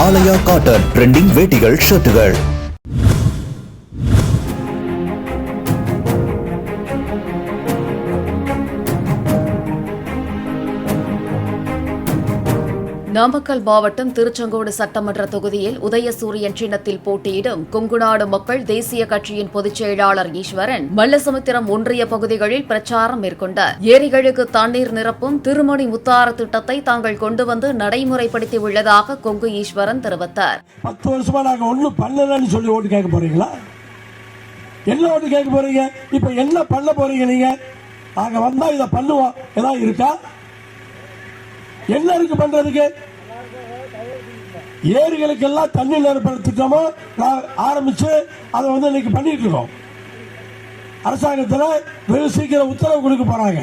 ஆலயா cotton trending வேட்டிகள் ஷர்ட்டுகள். Namakkal மாவட்டம் திருச்செங்கோடு சட்டமன்ற தொகுதியில் உதயசூரியன் சின்னத்தில் போட்டியிடும் கொங்குநாடு மக்கள் தேசிய கட்சியின் பொதுச் செயலாளர் ஈஸ்வரன் மல்லசமுத்திரம் ஒன்றிய பகுதிகளில் பிரச்சாரம் மேற்கொண்டார். ஏரிகளுக்கு தண்ணீர் நிரப்பும் திருமணி முத்தாறு திட்டத்தை தாங்கள் கொண்டு வந்து நடைமுறைப்படுத்தி உள்ளதாக கொங்கு ஈஸ்வரன் தெரிவித்தார். 10 வருஷமா நாங்க ஒன்னும் பண்ணலன்னு சொல்லி ஓட்டு கேட்க போறீங்களா? என்ன ஓட்டு கேட்க போறீங்க? இப்ப என்ன பண்ண போறீங்க? நீங்க நாங்க வந்தா இதை பண்ணுவோம் ஏதாவது இருக்கா? என்ன இருக்கு பண்றதுக்கு? ஏரிகளுக்கு எல்லாம் தண்ணி நிரப்புற திட்டமோ ஆரம்பிச்சு அதை இன்னைக்கு பண்ணிட்டு இருக்கோம். அரசாங்கத்தில் வெகு சீக்கிரம் உத்தரவு கொடுக்க போறாங்க.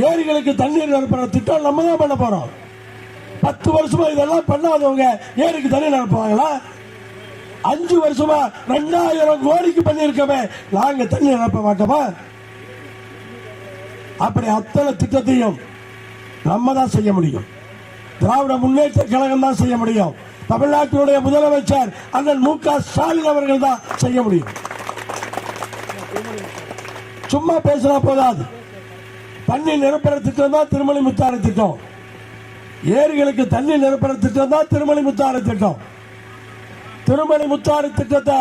ஏரிகளுக்கு தண்ணீர் நிரப்புற திட்டம் நம்ம தான் பண்ண போறோம். 10 வருஷமா இதெல்லாம் பண்ணாதவங்க ஏரிக்கு தண்ணி நிரப்புவாங்களா? 5 வருஷமா 2000 கோடிக்கு பண்ணிருக்கவே நாங்க தண்ணி நிரப்ப மாட்டோமா? அப்படி அத்தனை திட்டத்தையும் நம்ம தான் செய்ய முடியும். திராவிட முன்னேற்ற கழகம் தான் செய்ய முடியும். தமிழ்நாட்டினுடைய முதலமைச்சர் அண்ணன் மு.க. ஸ்டாலின் அவர்கள் தான் செய்ய முடியும். சும்மா பேசினா போதாது. தண்ணி நிரப்புற திட்டம் தான் திருமணி முத்தாறு திட்டம். ஏரிகளுக்கு தண்ணி நிரப்புற திட்டம் தான் திருமணி முத்தாறு திட்டம். திருமணி முத்தாறு திட்டத்தை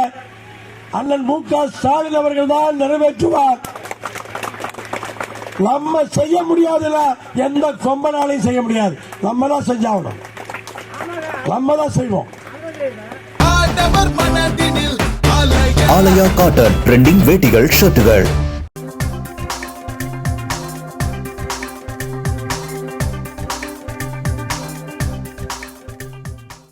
அண்ணன் மு.க. ஸ்டாலின் அவர்கள் தான் நிறைவேற்றுவார். நம்ம செய்ய முடியாதுல எந்த கொம்பனாலையும் செய்ய முடியாது. நம்ம தான் செஞ்சாகணும். நம்ம தான் செய்வோம். ஆலயா காட்டன் ட்ரெண்டிங் வேட்டிகள் ஷர்ட்டுகள்.